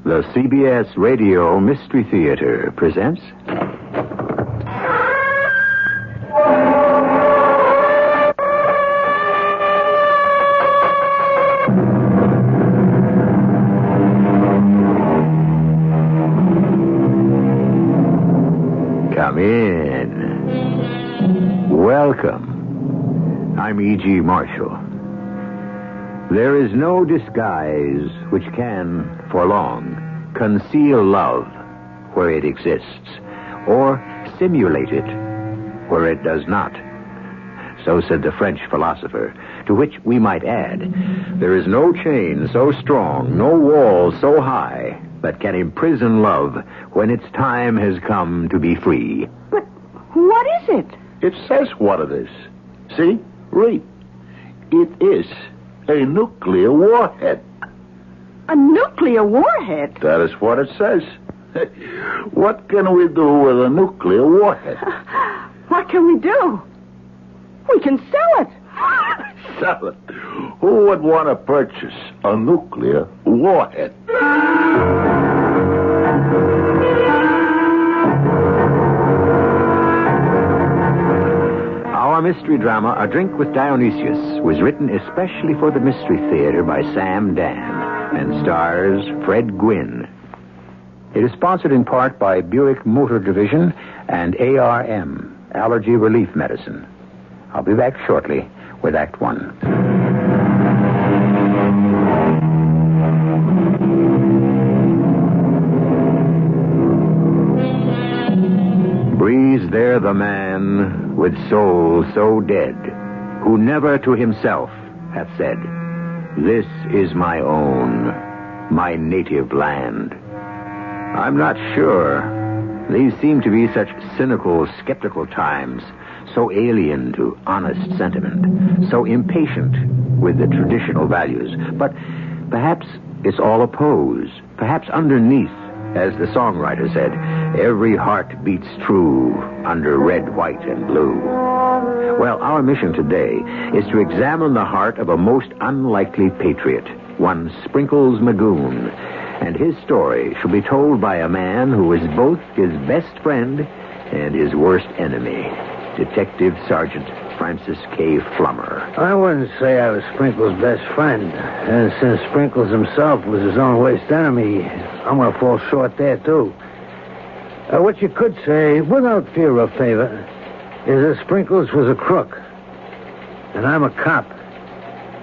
The CBS Radio Mystery Theater presents... Come in. Welcome. I'm E.G. Marshall. There is no disguise which can, for long, conceal love where it exists, or simulate it where it does not. So said the French philosopher, to which we might add, there is no chain so strong, no wall so high, that can imprison love when its time has come to be free. But what is it? It says what it is. See? Read. It is a nuclear warhead. A nuclear warhead? That is what it says. What can we do with a nuclear warhead? What can we do? We can sell it. Sell it? Who would want to purchase a nuclear warhead? Our mystery drama, A Drink with Dionysus, was written especially for the Mystery Theater by Sam Dan and stars Fred Gwynne. It is sponsored in part by Buick Motor Division and ARM, Allergy Relief Medicine. I'll be back shortly with Act One. Breathes there the man with soul so dead, who never to himself hath said, "This is my own, my native land." I'm not sure. These seem to be such cynical, skeptical times, so alien to honest sentiment, so impatient with the traditional values. But perhaps it's all a pose. Perhaps underneath, as the songwriter said, every heart beats true under red, white, and blue. Well, our mission today is to examine the heart of a most unlikely patriot, one Sprinkles Magoon. And his story shall be told by a man who is both his best friend and his worst enemy, Detective Sergeant Francis K. Flummer. I wouldn't say I was Sprinkles' best friend. And since Sprinkles himself was his own worst enemy, I'm going to fall short there, too. What you could say, without fear of favor, is that Sprinkles was a crook. And I'm a cop.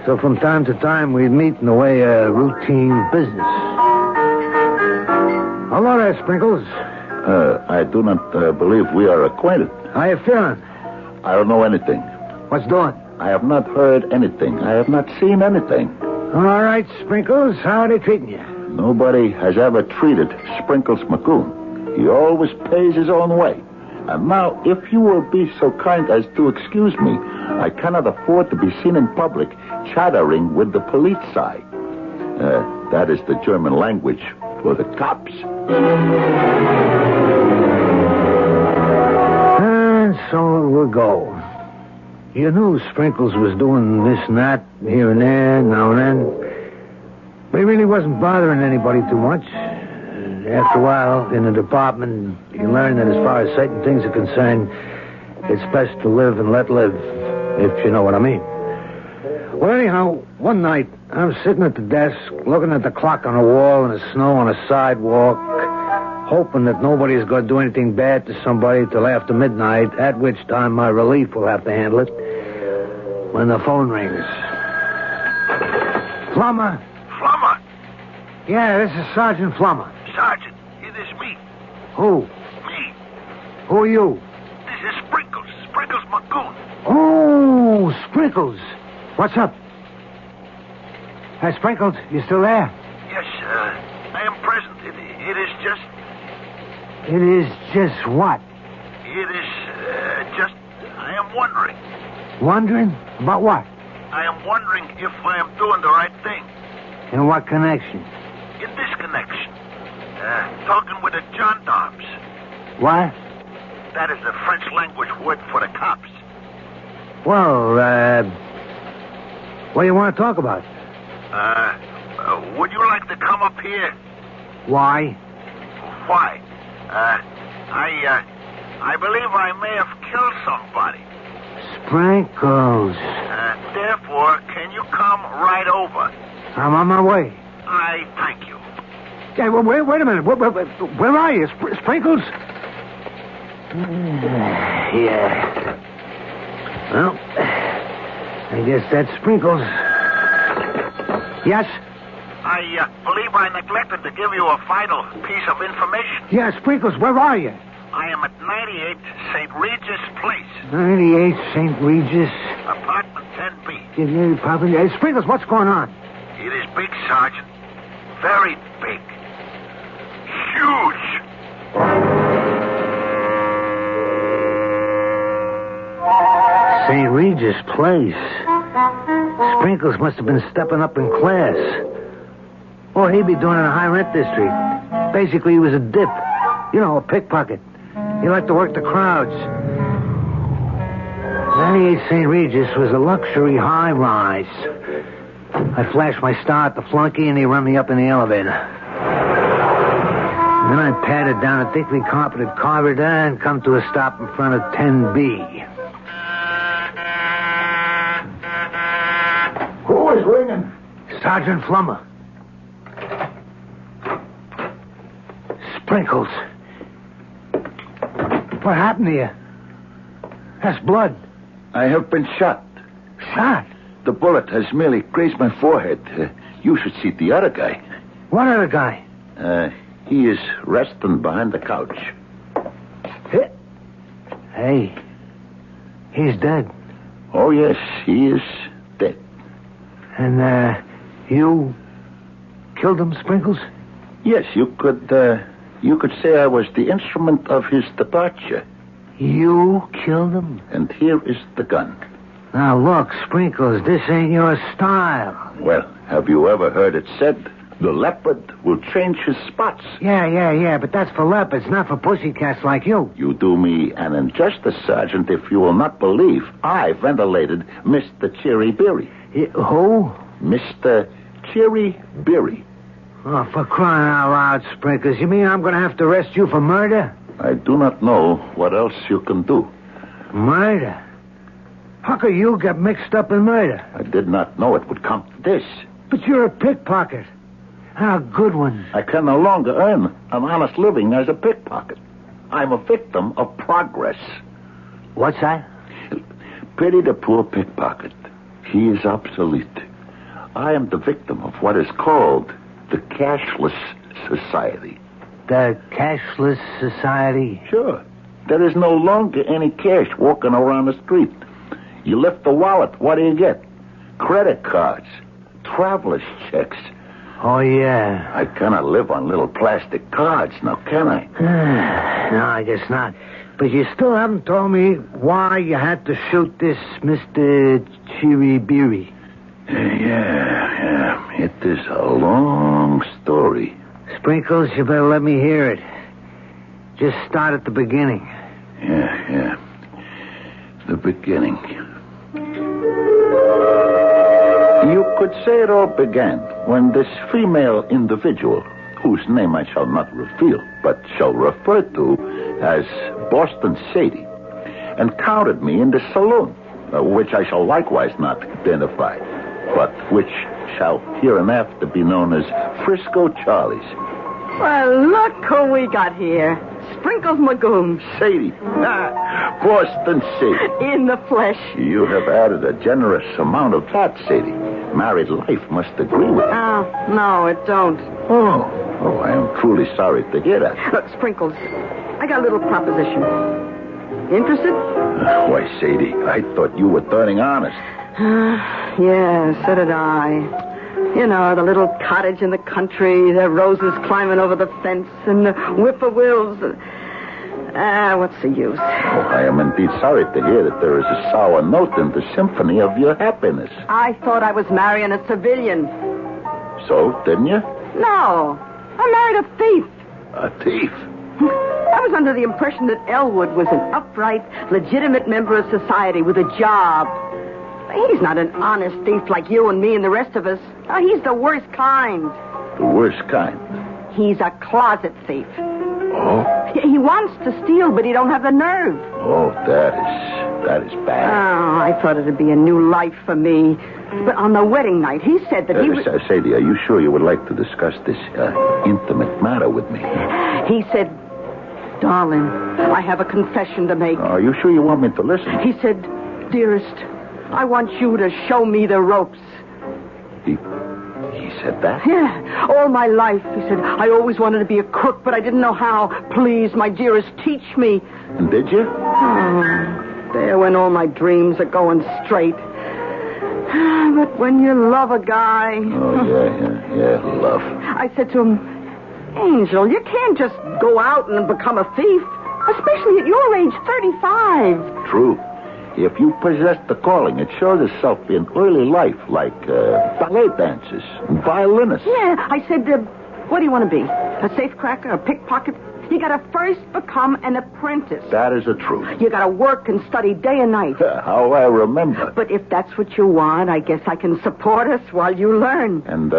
So from time to time, we'd meet in the way of routine business. Hello there, Sprinkles. I do not believe we are acquainted. How you feeling? I don't know anything. What's doing? I have not heard anything. I have not seen anything. All right, Sprinkles. How are they treating you? Nobody has ever treated Sprinkles Magoon. He always pays his own way. And now, if you will be so kind as to excuse me, I cannot afford to be seen in public chattering with the police side. That is the German language for the cops. And so it will go. You knew Sprinkles was doing this and that, here and there, now and then. But he really wasn't bothering anybody too much. After a while, in the department, you learn that as far as certain things are concerned, it's best to live and let live, if you know what I mean. Well, anyhow, one night, I'm sitting at the desk, looking at the clock on the wall and the snow on the sidewalk, hoping that nobody's going to do anything bad to somebody till after midnight, at which time my relief will have to handle it, when the phone rings. Flummer? Flummer? Yeah, this is Sergeant Flummer. Sergeant, it is me. Who? Me. Who are you? This is Sprinkles. Sprinkles Magoon. Oh, Sprinkles. What's up? Hey, Sprinkles, you still there? Yes, I am present. It is just... It is just what? It is just... I am wondering. Wondering? About what? I am wondering if I am doing the right thing. In what connection? In this connection. Talking with the gendarmes. What? That is the French language word for the cops. Well, what do you want to talk about? Would you like to come up here? Why? Why? I believe I may have killed somebody. Sprinkles. Therefore, can you come right over? I'm on my way. I thank you. Hey, well, wait a minute. Where are you? Sprinkles? Yeah. Well, I guess that's Sprinkles. Yes? I believe I neglected to give you a vital piece of information. Yeah, Sprinkles, where are you? I am at 98 St. Regis Place. 98 St. Regis. Apartment 10B. Hey, Sprinkles, what's going on? It is big, Sergeant. Very big. Huge. St. Regis Place. Sprinkles must have been stepping up in class. Or he'd be doing it in a high-rent district. Basically, he was a dip. You know, a pickpocket. He liked to work the crowds. 98 St. Regis was a luxury high-rise. I flashed my star at the flunky, and he run me up in the elevator. And then I padded down a thickly carpeted corridor and come to a stop in front of 10B. Who is ringing? Sergeant Flummer. Sprinkles. What happened to you? That's blood. I have been shot. Shot? The bullet has merely grazed my forehead. You should see the other guy. What other guy? He is resting behind the couch. Hey, he's dead. Oh, yes, he is dead. And, you killed him, Sprinkles? Yes, you could say I was the instrument of his departure. You killed him? And here is the gun. Now, look, Sprinkles, this ain't your style. Well, have you ever heard it said, the leopard will change his spots? Yeah, but that's for leopards, not for pussycats like you. You do me an injustice, Sergeant, if you will not believe I ventilated Mr. Cherry Berry. Who? Mr. Cherry Berry. Oh, for crying out loud, Sprinkles. You mean I'm going to have to arrest you for murder? I do not know what else you can do. Murder? How could you get mixed up in murder? I did not know it would come to this. But you're a pickpocket. And a good one. I can no longer earn an honest living as a pickpocket. I'm a victim of progress. What's that? Pity the poor pickpocket. He is obsolete. I am the victim of what is called the cashless society. The cashless society? Sure. There is no longer any cash walking around the street. You lift the wallet, what do you get? Credit cards, traveler's checks. Oh, yeah. I cannot live on little plastic cards, now can I? No, I guess not. But you still haven't told me why you had to shoot this Mr. Chiribiri. Yeah. It is a long story. Sprinkles, you better let me hear it. Just start at the beginning. Yeah. The beginning. You could say it all began when this female individual, whose name I shall not reveal, but shall refer to as Boston Sadie, encountered me in the saloon, which I shall likewise not identify, but which shall hereinafter be known as Frisco Charlie's. Well, look who we got here. Sprinkles Magoon. Sadie. Boston Sadie. In the flesh. You have added a generous amount of fat, Sadie. Married life must agree with you. Oh, no, it don't. Oh, I am truly sorry to hear that. Look, Sprinkles, I got a little proposition. Interested? Why, Sadie, I thought you were turning honest. Yeah, so did I. You know, the little cottage in the country, the roses climbing over the fence, and the whippoorwills. What's the use? Oh, I am indeed sorry to hear that there is a sour note in the symphony of your happiness. I thought I was marrying a civilian. So, didn't you? No, I married a thief. A thief? I was under the impression that Elwood was an upright, legitimate member of society with a job. He's not an honest thief like you and me and the rest of us. He's the worst kind. The worst kind? He's a closet thief. Oh? He wants to steal, but he don't have the nerve. Oh, that is bad. Oh, I thought it'd be a new life for me. But on the wedding night, he said that he was... Sadie, are you sure you would like to discuss this intimate matter with me? He said, darling, I have a confession to make. Are you sure you want me to listen? He said, dearest, I want you to show me the ropes. He said that? Yeah, all my life, he said, I always wanted to be a crook, but I didn't know how. Please, my dearest, teach me. And did you? Oh, there when all my dreams are going straight. But when you love a guy... Oh, yeah, love. I said to him, Angel, you can't just go out and become a thief, especially at your age, 35. True. If you possess the calling, it shows itself in early life, like ballet dancers, violinists. Yeah, I said, what do you want to be? A safecracker, a pickpocket? You got to first become an apprentice. That is the truth. You got to work and study day and night. How I remember. But if that's what you want, I guess I can support us while you learn. And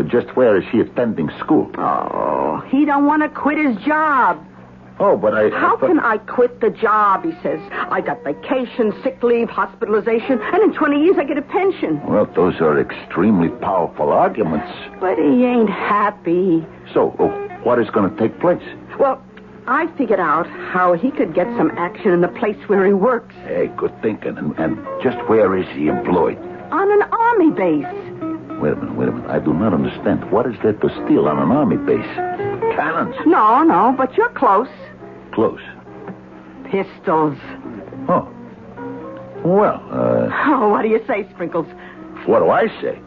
just where is he attending school? Oh, he don't want to quit his job. Oh, but How can I quit the job, he says. I got vacation, sick leave, hospitalization, and in 20 years I get a pension. Well, those are extremely powerful arguments. But he ain't happy. So, what is going to take place? Well, I figured out how he could get some action in the place where he works. Hey, good thinking. And just where is he employed? On an army base. Wait a minute. I do not understand. What is there to steal on an army base? Cannons? No, but you're close. Close. Pistols. Oh. Well, Oh, what do you say, Sprinkles? what do I say?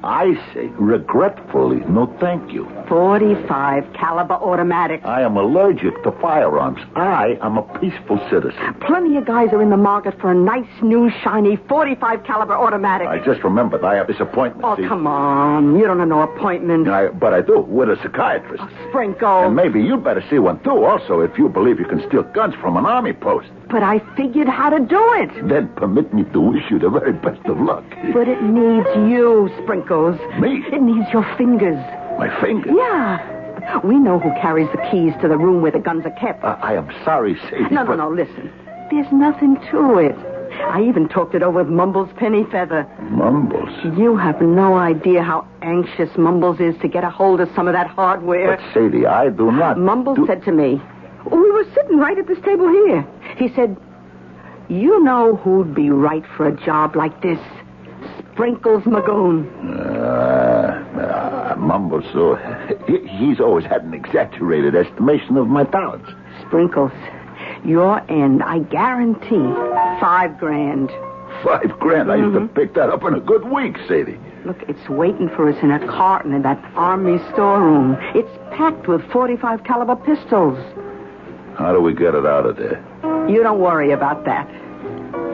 I say, regretfully, no thank you. 45 caliber automatic. I am allergic to firearms. I am a peaceful citizen. Plenty of guys are in the market for a nice, new, shiny 45 caliber automatic. I just remembered I have this appointment. Oh, see? come on. You don't have no appointment. But I do, with a psychiatrist. Sprinkles. And maybe you'd better see one, too, also, if you believe you can steal guns from an army post. But I figured how to do it. Then permit me to wish you the very best of luck. But it needs you, Sprinkles. Me? It needs your fingers. My finger? Yeah. We know who carries the keys to the room where the guns are kept. I am sorry, Sadie. No, listen. There's nothing to it. I even talked it over with Mumbles Pennyfeather. Mumbles? You have no idea how anxious Mumbles is to get a hold of some of that hardware. But, Sadie, I do not... Mumbles said to me, we were sitting right at this table here. He said, you know who'd be right for a job like this? Sprinkles Magoon. Mumbles, so he's always had an exaggerated estimation of my talents. Sprinkles, your end, I guarantee, $5,000. $5,000? I used to pick that up in a good week, Sadie. Look, it's waiting for us in a carton in that army storeroom. It's packed with 45 caliber pistols. How do we get it out of there? You don't worry about that.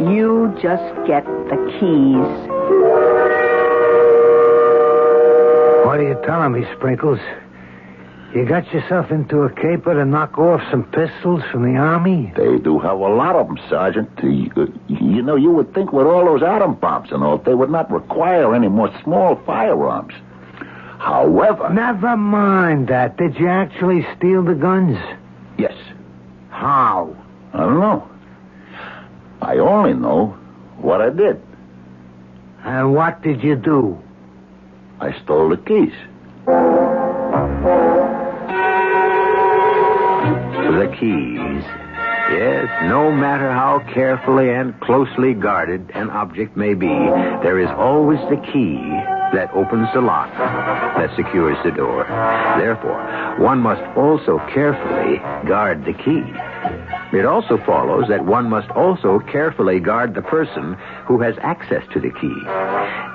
You just get the keys. What are you telling me, Sprinkles? You got yourself into a caper to knock off some pistols from the army? They do have a lot of them, Sergeant. You know, you would think with all those atom bombs and all, they would not require any more small firearms. However... Never mind that. Did you actually steal the guns? Yes. How? I don't know. I only know what I did. And what did you do? I stole the keys. The keys. Yes, no matter how carefully and closely guarded an object may be, there is always the key that opens the lock, that secures the door. Therefore, one must also carefully guard the key. It also follows that one must also carefully guard the person who has access to the key.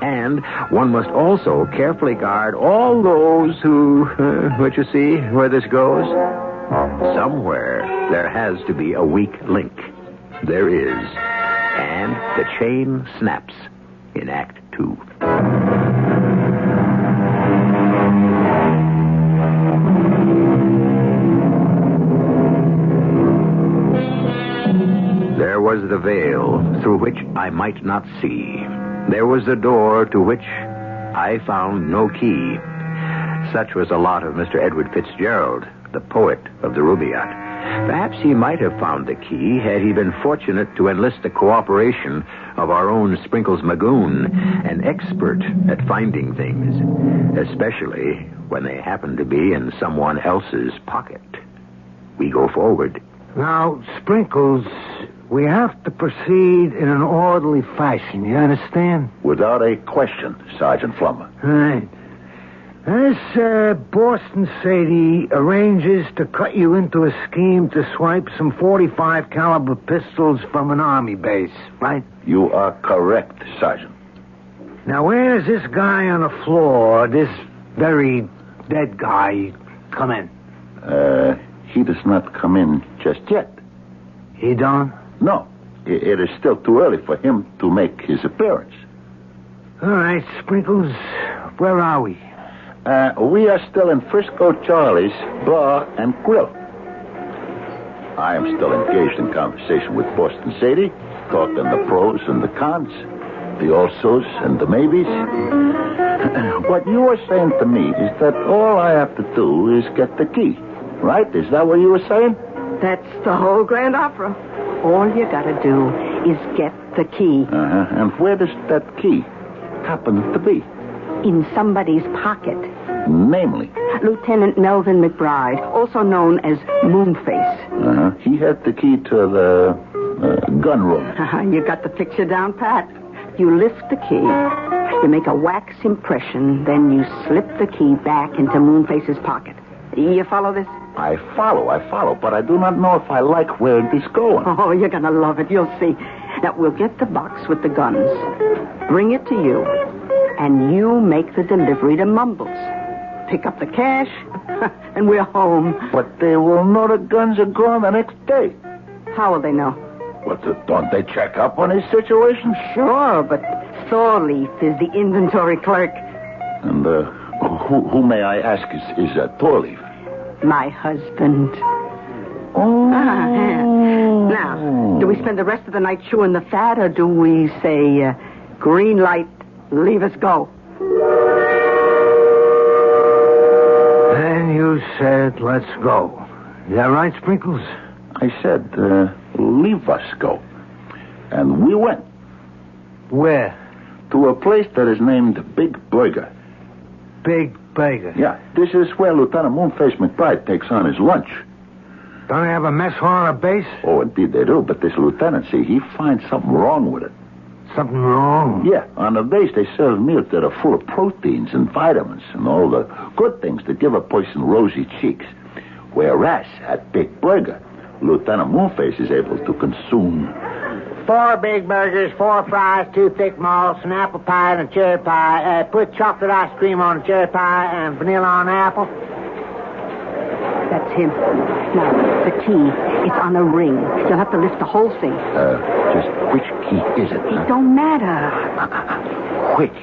And one must also carefully guard all those who... what you see, where this goes? Somewhere there has to be a weak link. There is. And the chain snaps in Act 2. There was the veil through which I might not see. There was the door to which I found no key. Such was the lot of Mr. Edward Fitzgerald, the poet of the Rubaiyat. Perhaps he might have found the key had he been fortunate to enlist the cooperation of our own Sprinkles Magoon, an expert at finding things, especially when they happen to be in someone else's pocket. We go forward. Now, Sprinkles, we have to proceed in an orderly fashion, you understand? Without a question, Sergeant Flummer. Right. This Boston Sadie arranges to cut you into a scheme to swipe some .45 caliber pistols from an army base, right? You are correct, Sergeant. Now, where does this guy on the floor, this very dead guy, come in? He does not come in just yet. He don't? No. It is still too early for him to make his appearance. All right, Sprinkles, where are we? We are still in Frisco Charlie's Bar and Grill. I am still engaged in conversation with Boston Sadie, talking the pros and the cons, the alsos and the maybes. What you are saying to me is that all I have to do is get the key, right? Is that what you were saying? That's the whole grand opera. All you gotta do is get the key. And where does that key happen to be? In somebody's pocket. Namely? Lieutenant Melvin McBride, also known as Moonface. He had the key to the gun room. You got the picture down, Pat. You lift the key, you make a wax impression, then you slip the key back into Moonface's pocket. You follow this? I follow, but I do not know if I like where it is going. Oh, you're gonna love it, you'll see. Now, we'll get the box with the guns, bring it to you, and you make the delivery to Mumbles. Pick up the cash, and we're home. But they will know the guns are gone the next day. How will they know? What, don't they check up on his situation? Sure, but Thorleaf is the inventory clerk. And who may I ask is Thorleaf? My husband. Oh. Now, do we spend the rest of the night chewing the fat, or do we say, green light, leave us go? And you said, let's go. Is that right, Sprinkles? I said, leave us go. And we went. Where? To a place that is named Big Burger. Big Burger? Yeah, this is where Lieutenant Moonface McBride takes on his lunch. Don't they have a mess hall on a base? Oh, indeed they do, but this lieutenant, see, he finds something wrong with it. Something wrong? Yeah, on the base they serve meals that are full of proteins and vitamins and all the good things that give a person rosy cheeks. Whereas at Big Burger, Lieutenant Moonface is able to consume 4 big burgers, 4 fries, 2 thick malts, an apple pie and a cherry pie. Put chocolate ice cream on the cherry pie and vanilla on the apple. That's him. Now, the key, it's on a ring. You'll have to lift the whole thing. Just which key is it? It don't matter. Which?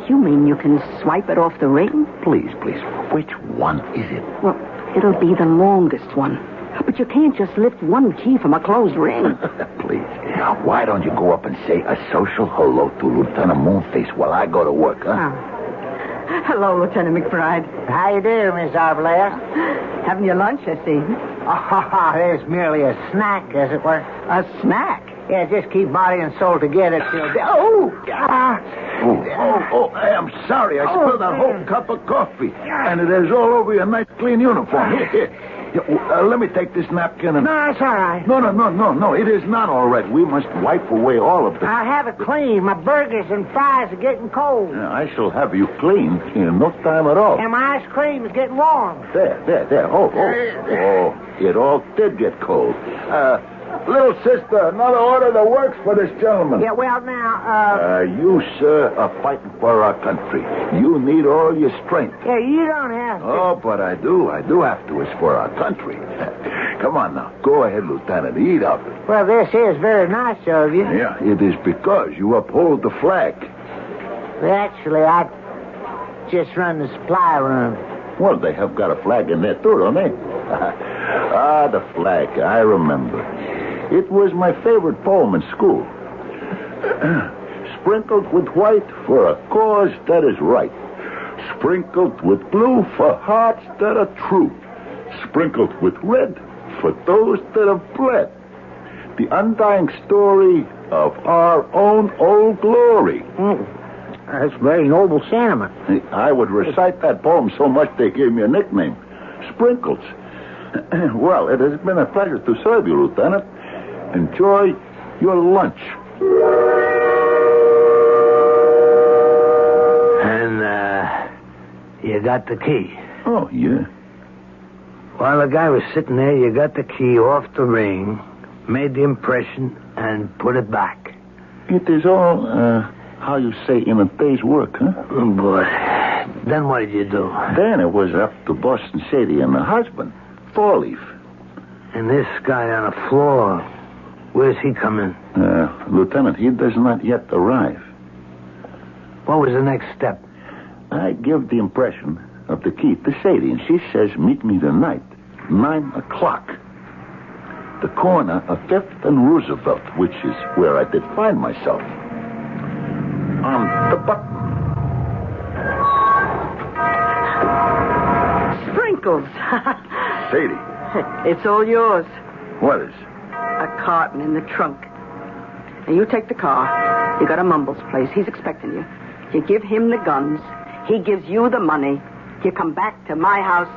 You mean you can swipe it off the ring? Please, which one is it? Well, it'll be the longest one. But you can't just lift one key from a closed ring. Please, why don't you go up and say a social hello to Lieutenant Moonface while I go to work, huh? Hello, Lieutenant McBride. How you do, Miss Arbolea? Having your lunch, I see. Oh, there's merely a snack, as it were. A snack? Yeah, just keep body and soul together till... Oh, I'm sorry. I spilled that whole cup of coffee. And it is all over your nice clean uniform. Here. Let me take this napkin and... No, it's all right. No. It is not all right. We must wipe away all of the... I'll have it clean. My burgers and fries are getting cold. Yeah, I shall have you clean in no time at all. And my ice cream is getting warm. There. Oh, it all did get cold. Little sister, another order that works for this gentleman. Yeah, well, now, you, sir, are fighting for our country. You need all your strength. Yeah, you don't have to. Oh, but I do. I do have to. It's for our country. Come on now. Go ahead, Lieutenant. Eat up. Well, this is very nice of you. Yeah, it is because you uphold the flag. Well, actually, I just run the supply room. Well, they have got a flag in there, too, don't they? The flag. I remember. It was my favorite poem in school. Sprinkled with white for a cause that is right. Sprinkled with blue for hearts that are true. Sprinkled with red for those that have bled. The undying story of our own old glory. That's very noble sentiment. I would recite that poem so much they gave me a nickname, Sprinkles. Well, it has been a pleasure to serve you, Lieutenant. Enjoy your lunch. And, you got the key. Oh, yeah. While the guy was sitting there, you got the key off the ring, made the impression, and put it back. It is all, how you say, in a day's work, huh? Oh, boy. Then what did you do? Then it was up to Boston Sadie and her husband, Four Leaf. And this guy on the floor, where's he come in? Lieutenant, he does not yet arrive. What was the next step? I give the impression of the key to Sadie, and she says, meet me tonight, 9 o'clock. The corner of 5th and Roosevelt, which is where I did find myself. On the button. Sprinkles. Sadie. It's all yours. What is? A carton in the trunk. Now, you take the car. You go to Mumble's place. He's expecting you. You give him the guns. He gives you the money. You come back to my house,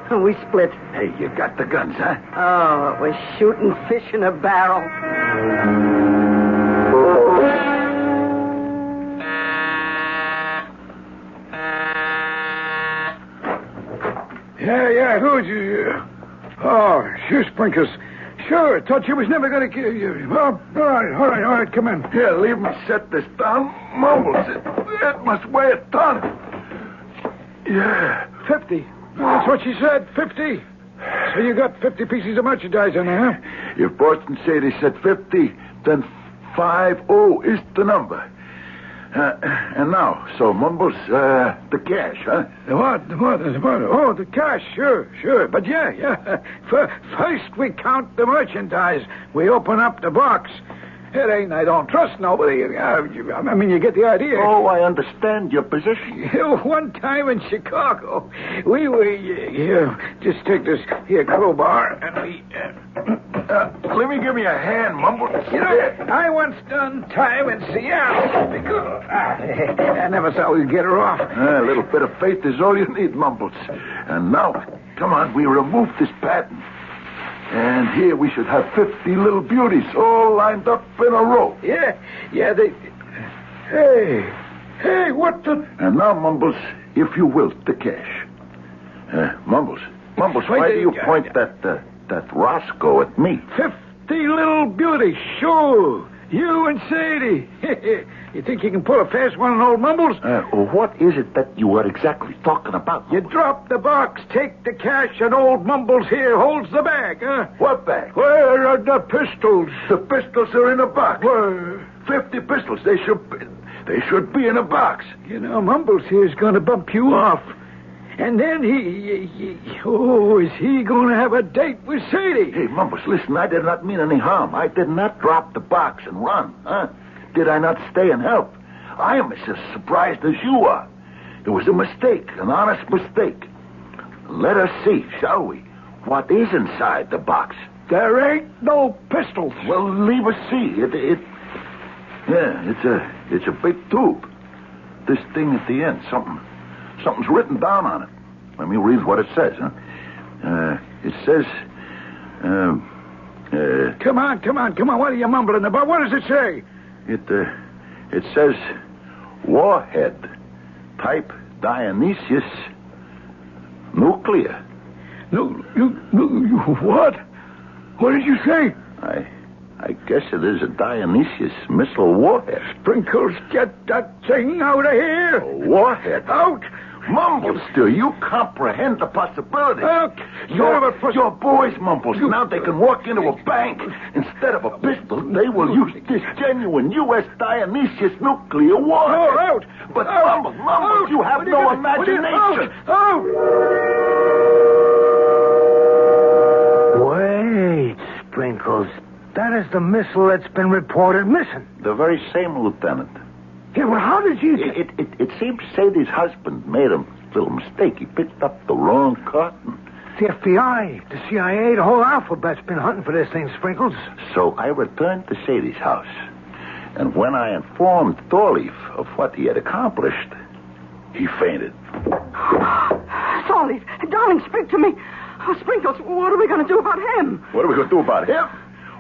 and we split. Hey, you got the guns, huh? Oh, it was shooting fish in a barrel. Yeah, who's you? Oh, sure, Sprinkles. Sure, thought you was never going to kill you. Oh, all right, come in. Here, leave me set this down. Mumbles, it must weigh a ton. Yeah. 50. That's what she said, 50. So you got 50 pieces of merchandise in there, huh? If Boston Sadie said 50, then 50 is the number. And now, so Mumbles, the cash, huh? What? Oh, the cash, sure. But yeah. First we count the merchandise. We open up the box. It ain't I don't trust nobody. I mean, you get the idea. Oh, I understand your position. One time in Chicago, we were, just take this here crowbar, and we... let me give you a hand, Mumbles. I once done time in Seattle because I never thought we'd get her off. A little bit of faith is all you need, Mumbles. And now, come on, we remove this pattern. And here we should have 50 little beauties all lined up in a row. Yeah, they... Hey, what the... And now, Mumbles, if you will, the cash. Mumbles, why do you point that Roscoe at me? 50 little beauties, sure. You and Sadie. You think you can pull a fast one on old Mumbles? What is it that you are exactly talking about? You drop the box, take the cash, and old Mumbles here holds the bag, huh? What bag? Where are the pistols? The pistols are in a box. Where? 50 pistols. They should be in a box. You know, Mumbles here's going to bump you off. And then is he going to have a date with Sadie? Hey, Mumbles, listen, I did not mean any harm. I did not drop the box and run, huh? Did I not stay and help? I am as surprised as you are. It was a mistake, an honest mistake. Let us see, shall we, what is inside the box. There ain't no pistols. Well, leave us see. It's a big tube. This thing at the end, something's written down on it. Let me read what it says, huh? It says, Come on. What are you mumbling about? What does it say? It says, warhead, type Dionysus, nuclear. No, you what? What did you say? I guess it is a Dionysus missile warhead. Sprinkles, get that thing out of here. A warhead? Out. Mumbles, do you comprehend the possibility? Your boys, Mumbles. Now they can walk into a bank. Instead of a pistol, they will use this genuine U.S. Dionysus nuclear warhead. Oh, out. But out. Mumbles, you have no imagination. Out. Wait, Sprinkles. That is the missile that's been reported missing. The very same, Lieutenant. Yeah, well, how did you... It seems Sadie's husband made him little mistake. He picked up the wrong cotton. The FBI, the CIA, the whole alphabet's been hunting for this thing, Sprinkles. So I returned to Sadie's house. And when I informed Thorleif of what he had accomplished, he fainted. Thorleif, darling, speak to me. Oh, Sprinkles, what are we going to do about him? What are we going to do about him?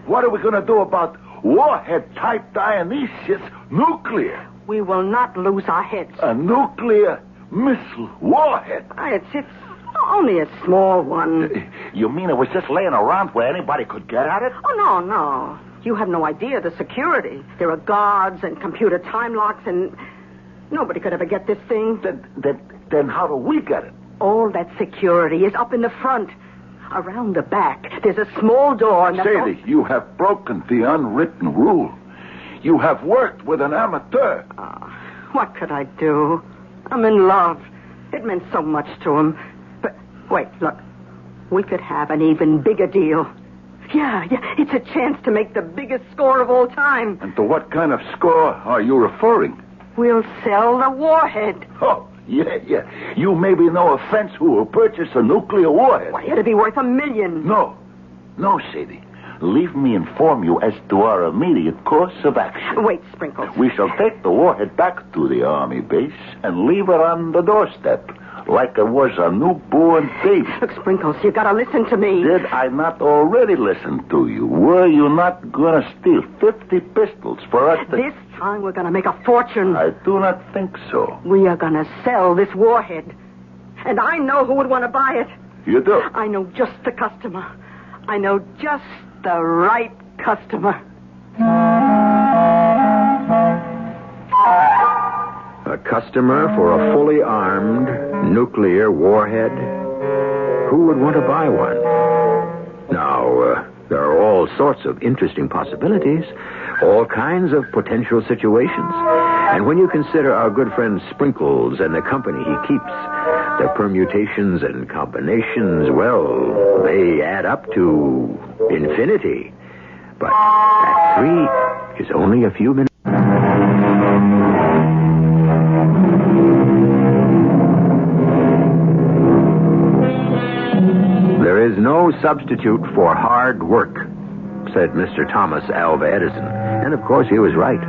What are we going to do about warhead-type Dionysus nuclear? We will not lose our heads. A nuclear missile warhead? It's only a small one. You mean it was just laying around where anybody could get at it? Oh, no. You have no idea the security. There are guards and computer time locks, and nobody could ever get this thing. Then how do we get it? All that security is up in the front. Around the back, there's a small door. And Sadie, you have broken the unwritten rule. You have worked with an amateur. What could I do? I'm in love. It meant so much to him. But wait, look. We could have an even bigger deal. Yeah, it's a chance to make the biggest score of all time. And to what kind of score are you referring? We'll sell the warhead. Oh, yeah. You maybe know a fence who will purchase a nuclear warhead. Why, it'd be worth $1 million. No, Sadie. Leave me inform you as to our immediate course of action. Wait, Sprinkles. We shall take the warhead back to the army base and leave it on the doorstep like it was a newborn baby. Look, Sprinkles, you gotta listen to me. Did I not already listen to you? Were you not gonna steal 50 pistols for us to... This time we're gonna make a fortune. I do not think so. We are gonna sell this warhead. And I know who would want to buy it. You do? I know just the customer. I know just the right customer. A customer for a fully armed nuclear warhead? Who would want to buy one? Now, there are all sorts of interesting possibilities, all kinds of potential situations. And when you consider our good friend Sprinkles and the company he keeps, the permutations and combinations, well, they add up to infinity. But that 3 is only a few minutes. There is no substitute for hard work, said Mr. Thomas Alva Edison. And, of course, he was right.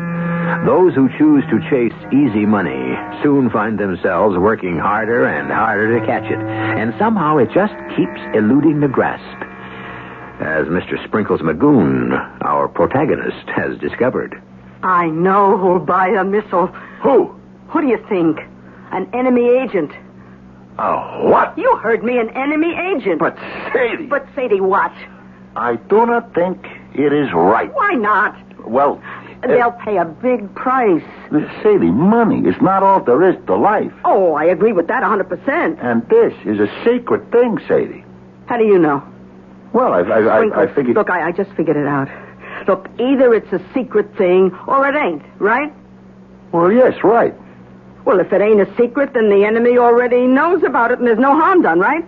Those who choose to chase easy money soon find themselves working harder and harder to catch it. And somehow it just keeps eluding the grasp. As Mr. Sprinkles Magoon, our protagonist, has discovered. I know who'll buy a missile. Who? Who do you think? An enemy agent. What? You heard me, an enemy agent. But Sadie... But Sadie what? I do not think it is right. Why not? Well... They'll pay a big price. Sadie, money is not all there is to life. Oh, I agree with that 100%. And this is a secret thing, Sadie. How do you know? Well, I figured... Look, I just figured it out. Look, either it's a secret thing or it ain't, right? Well, yes, right. Well, if it ain't a secret, then the enemy already knows about it and there's no harm done, right?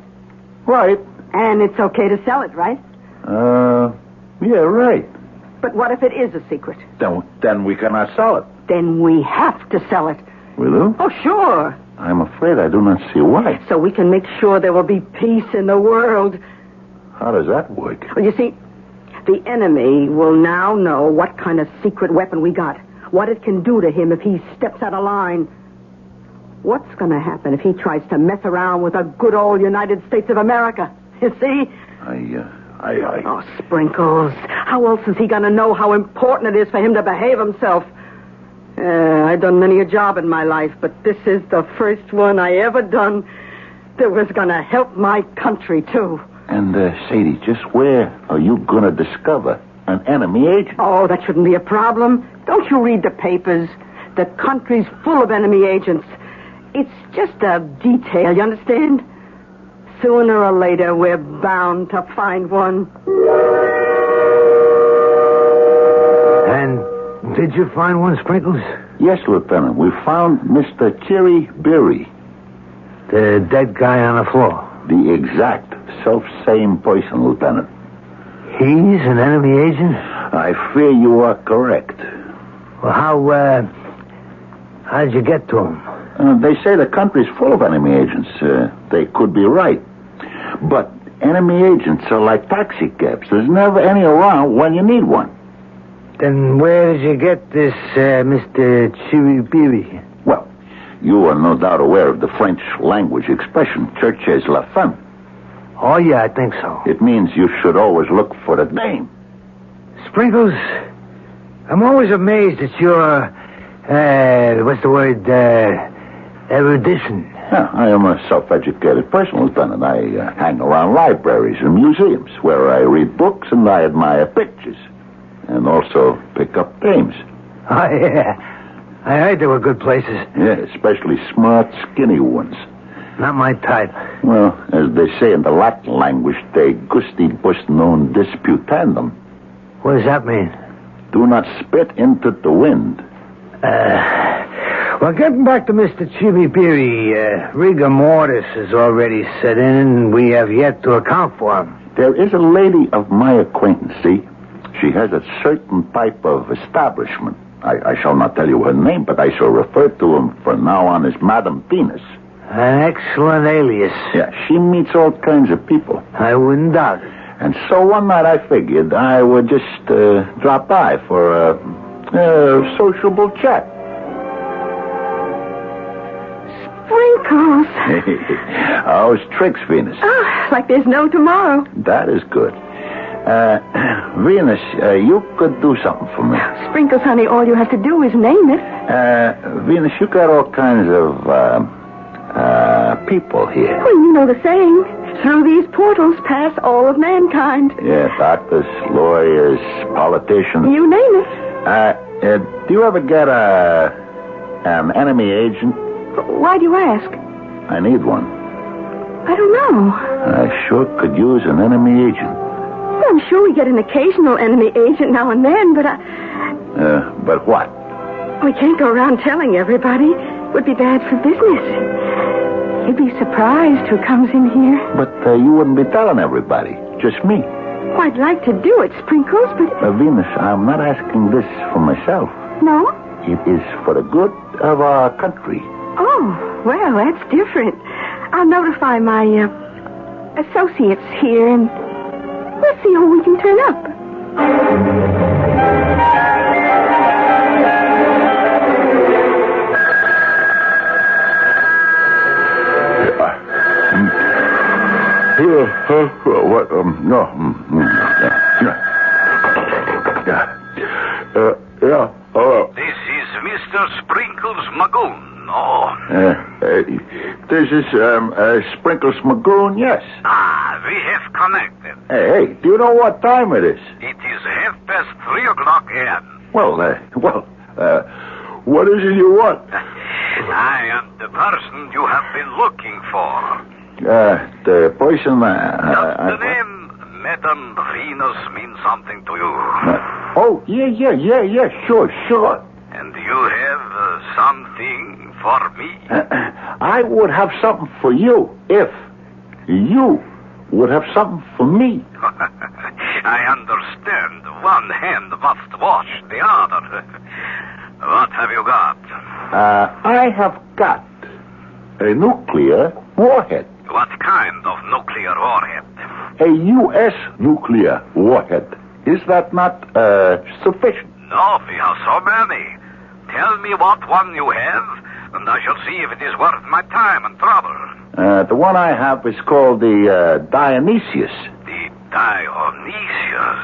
Right. And it's okay to sell it, right? Yeah, right. But what if it is a secret? Then we cannot sell it. Then we have to sell it. We do? Oh, sure. I'm afraid I do not see why. So we can make sure there will be peace in the world. How does that work? Well, you see, the enemy will now know what kind of secret weapon we got, what it can do to him if he steps out of line. What's going to happen if he tries to mess around with a good old United States of America? You see? Oh, Sprinkles. How else is he going to know how important it is for him to behave himself? I've done many a job in my life, but this is the first one I ever done that was going to help my country, too. And, Sadie, just where are you going to discover an enemy agent? Oh, that shouldn't be a problem. Don't you read the papers? The country's full of enemy agents. It's just a detail, you understand? Sooner or later, we're bound to find one. And did you find one, Sprinkles? Yes, Lieutenant. We found Mr. Cherry Berry. The dead guy on the floor. The exact self-same person, Lieutenant. He's an enemy agent? I fear you are correct. Well, how did you get to him? They say the country's full of enemy agents. They could be right. But enemy agents are like taxi cabs. There's never any around when you need one. Then where did you get this, Mr. Chiribiri? Well, you are no doubt aware of the French language expression, cherchez la femme. Oh, yeah, I think so. It means you should always look for the dame. Sprinkles, I'm always amazed at your, what's the word, erudition. Yeah, I am a self-educated person, Lieutenant. I hang around libraries and museums where I read books and I admire pictures. And also pick up dames. Oh, yeah. I heard they were good places. Yeah, especially smart, skinny ones. Not my type. Well, as they say in the Latin language, de gustibus non disputandum. What does that mean? Do not spit into the wind. Well, getting back to Mr. Chiribiri, rigor mortis has already set in, and we have yet to account for him. There is a lady of my acquaintance, see? She has a certain type of establishment. I shall not tell you her name, but I shall refer to him from now on as Madame Venus. An excellent alias. Yeah, she meets all kinds of people. I wouldn't doubt it. And so one night I figured I would just drop by for a sociable chat. Sprinkles. How's tricks, Venus? Oh, like there's no tomorrow. That is good. Venus, you could do something for me. Sprinkles, honey, all you have to do is name it. Venus, you got all kinds of, people here. Well, you know the saying. Through these portals pass all of mankind. Yeah, doctors, lawyers, politicians. You name it. Do you ever get an enemy agent? Why do you ask? I need one. I don't know. I sure could use an enemy agent. Well, I'm sure we get an occasional enemy agent now and then, but But what? we can't go around telling everybody. It would be bad for business. You'd be surprised who comes in here. But you wouldn't be telling everybody. Just me. Oh, I'd like to do it, Sprinkles, but... Venus, I'm not asking this for myself. No? It is for the good of our country. Oh, well, that's different. I'll notify my associates here, and we'll see who we can turn up. What? No. Yeah. Hello. This is Mr. Sprinkles Magoon. Oh. This is Sprinkles Magoon, yes. We have connected. Hey, do you know what time it is? It is 3:30 a.m. Well, what is it you want? I am the person you have been looking for. The person... Does the name Madame Venus mean something to you? Yeah, sure. And you have something for me? I would have something for you if you would have something for me. I understand. One hand must wash the other. What have you got? I have got a nuclear warhead. What kind of nuclear warhead? A U.S. nuclear warhead. Is that not sufficient? No, we have so many. Tell me what one you have, and I shall see if it is worth my time and trouble. The one I have is called the Dionysus. The Dionysus.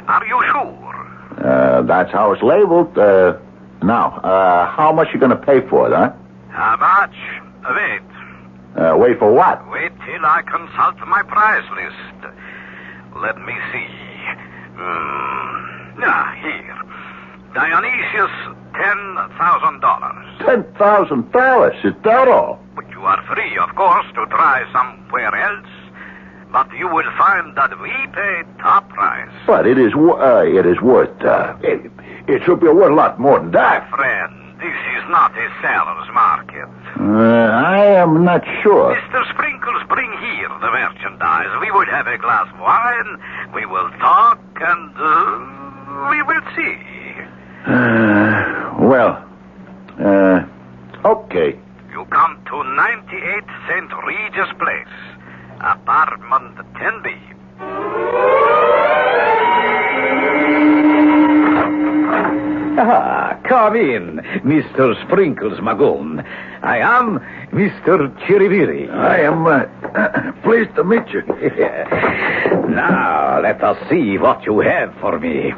Are you sure? That's how it's labeled. Now, how much you going to pay for it, huh? How much? Wait. Wait for what? Wait till I consult my price list. Let me see. Here. Dionysius, $10,000. $10,000? Is that all? But you are free, of course, to try somewhere else. But you will find that we pay top price. But it is worth... it should be worth a lot more than that. Friend, this is not a seller's market. I am not sure. Mr. Sprinkles, bring here the merchandise. We will have a glass of wine. We will talk, and we will see. Okay. 98 St. Regis Place, apartment 10B. Come in, Mr. Sprinkles Magoon. I am Mr. Chiriviri. I am pleased to meet you. Now, let us see what you have for me.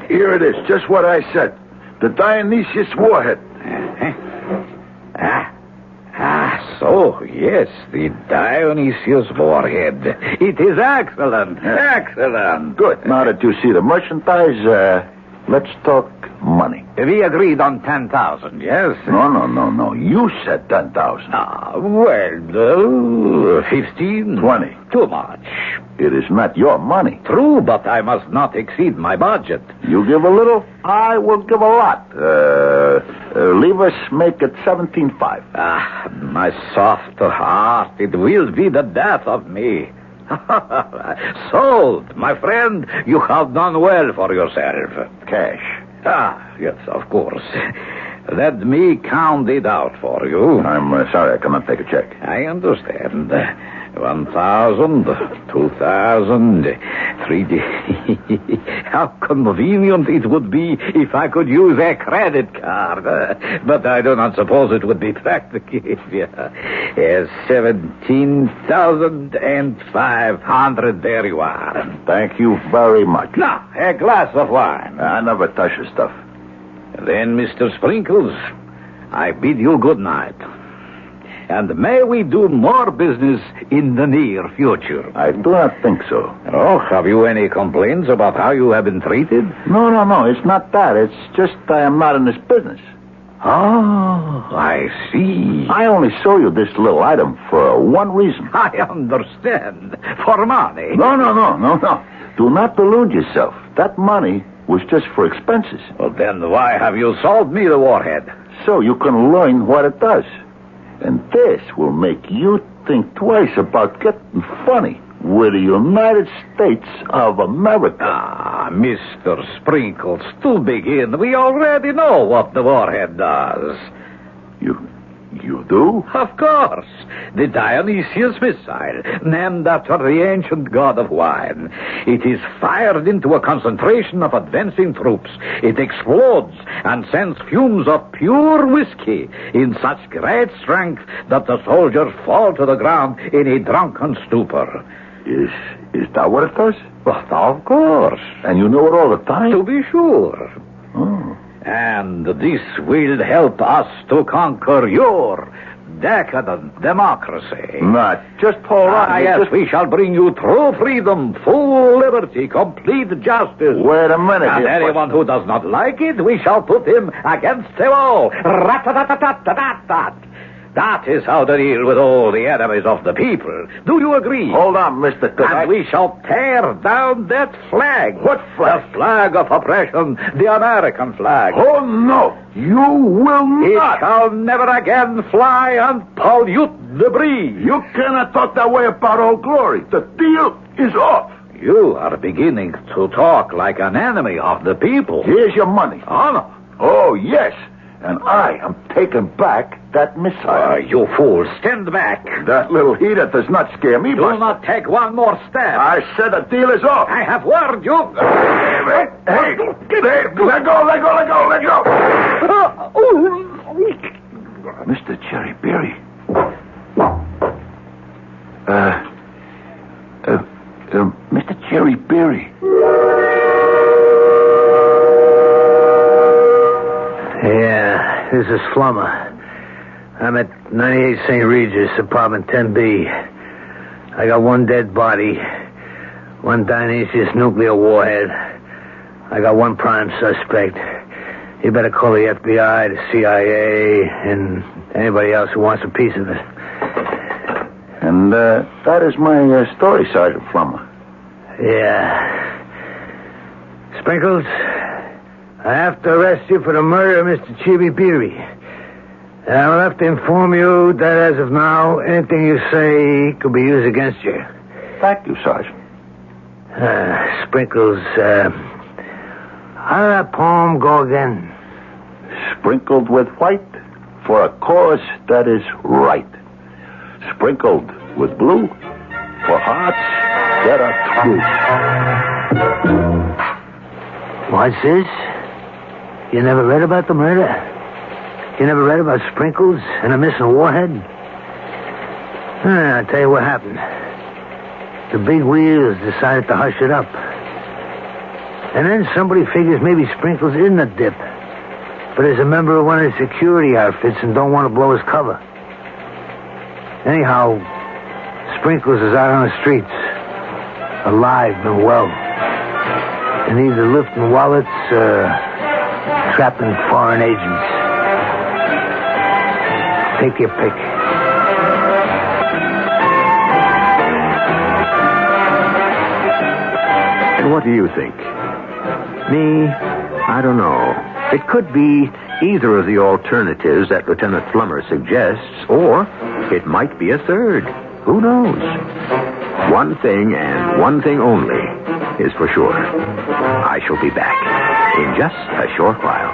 Here it is, just what I said. The Dionysus warhead. So, yes, the Dionysus warhead. It is excellent, excellent. Good. Now that you see the merchandise, let's talk money. We agreed on 10,000, yes? No. You said 10,000. 15. 20. Too much. It is not your money. True, but I must not exceed my budget. You give a little, I will give a lot. Leave us make it 17.5. My soft heart, it will be the death of me. Sold, my friend. You have done well for yourself. Cash. Yes, of course. Let me count it out for you. I'm sorry, I cannot take a check. I understand. 1,000, 2,000, 3,000. How convenient it would be if I could use a credit card. But I do not suppose it would be practical. 17,500. There you are. Thank you very much. Now, a glass of wine. I never touch the stuff. Then, Mr. Sprinkles, I bid you good night. And may we do more business in the near future. I do not think so. Oh, have you any complaints about how you have been treated? No. It's not that. It's just I am not in this business. Oh, I see. I only show you this little item for one reason. I understand. For money. No. Do not delude yourself. That money was just for expenses. Well, then why have you sold me the warhead? So you can learn what it does. And this will make you think twice about getting funny with the United States of America. Mr. Sprinkles, to begin, we already know what the warhead does. You do? Of course. The Dionysus missile, named after the ancient god of wine. It is fired into a concentration of advancing troops. It explodes and sends fumes of pure whiskey in such great strength that the soldiers fall to the ground in a drunken stupor. Is that what it does? Well, of course. And you know it all the time? To be sure. Oh. And this will help us to conquer your decadent democracy. Not. Just hold on. Yes, we shall bring you true freedom, full liberty, complete justice. Wait a minute. And anyone who does not like it, we shall put him against the wall. Rat-tat-tat-tat-tat-tat. That is how to deal with all the enemies of the people. Do you agree? Hold on, Mr. And we shall tear down that flag. What flag? The flag of oppression, the American flag. Oh, no. You will not. It shall never again fly and pollute the breeze. You cannot talk that way about Old Glory. The deal is off. You are beginning to talk like an enemy of the people. Here's your money. Oh, no. Oh, yes. And I am taking back that missile. You fool, stand back. That little heater does not scare me, Do not take one more step. I said the deal is off. I have warned you. Hey, let go. Mr. Cherry Berry. Mr. Cherry Berry. Yeah, this is Flummer. I'm at 98 St. Regis, apartment 10B. I got one dead body, one Dionysus nuclear warhead. I got one prime suspect. You better call the FBI, the CIA, and anybody else who wants a piece of it. And that is my story, Sergeant Flummer. Yeah. Sprinkles, I have to arrest you for the murder of Mr. Chibi Beery. And I will have to inform you that as of now, anything you say could be used against you. Thank you, Sergeant. Sprinkles, how did that poem go again? Sprinkled with white, for a cause that is right. Sprinkled with blue for hearts that are true. What's this? You never read about the murder? You never read about Sprinkles and a missing warhead? I'll tell you what happened. The big wheels decided to hush it up. And then somebody figures maybe Sprinkles isn't a dip, but is a member of one of the security outfits and don't want to blow his cover. Anyhow, Sprinkles is out on the streets, alive and well, and either lifting wallets or trapping foreign agents. Take your pick. What do you think? Me? I don't know. It could be either of the alternatives that Lieutenant Flummer suggests, or it might be a third. Who knows? One thing and one thing only is for sure. I shall be back in just a short while.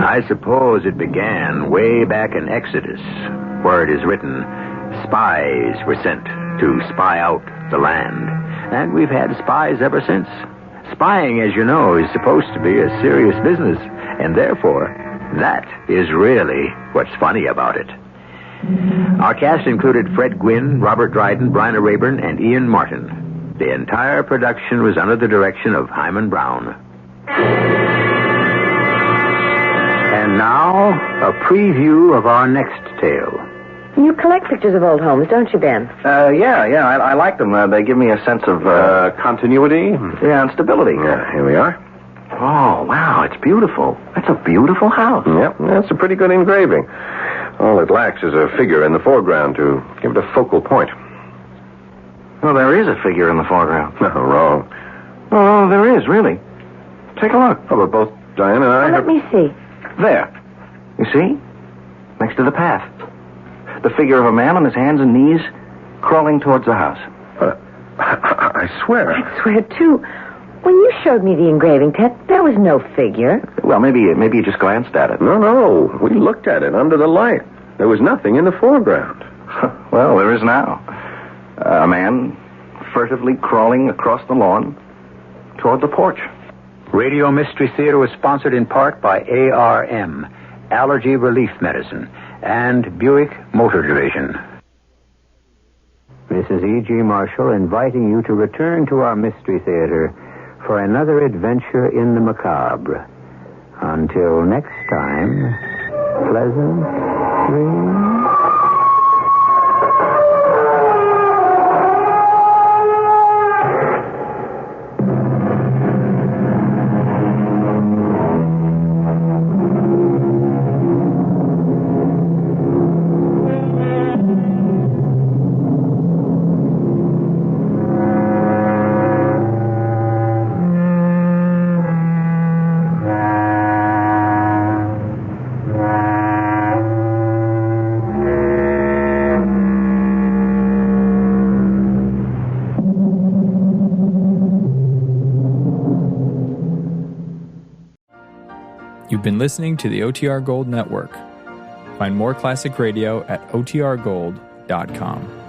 I suppose it began way back in Exodus, where it is written, spies were sent to spy out the land. And we've had spies ever since. Spying, as you know, is supposed to be a serious business, and therefore, that is really what's funny about it. Our cast included Fred Gwynn, Robert Dryden, Bryna Rayburn, and Ian Martin. The entire production was under the direction of Hyman Brown. And now, a preview of our next tale. You collect pictures of old homes, don't you, Ben? Yeah, I like them. They give me a sense of... continuity? Yeah, and stability. Yeah, here we are. Oh, wow, it's beautiful. That's a beautiful house. Yep, that's a pretty good engraving. All it lacks is a figure in the foreground to give it a focal point. Well, there is a figure in the foreground. No, wrong. Oh, there is, really. Take a look. Oh, but both Diane and I Let me see. There. You see? Next to the path. The figure of a man on his hands and knees crawling towards the house. I swear. I swear, too. When you showed me the engraving, Ted, there was no figure. Well, maybe you just glanced at it. No. We looked at it under the light. There was nothing in the foreground. Well, there is now. A man furtively crawling across the lawn toward the porch. Radio Mystery Theater was sponsored in part by ARM, Allergy Relief Medicine, and Buick Motor Division. This is E.G. Marshall inviting you to return to our Mystery Theater for another adventure in the macabre. Until next time, pleasant dreams. You've been listening to the OTR Gold Network. Find more classic radio at otrgold.com.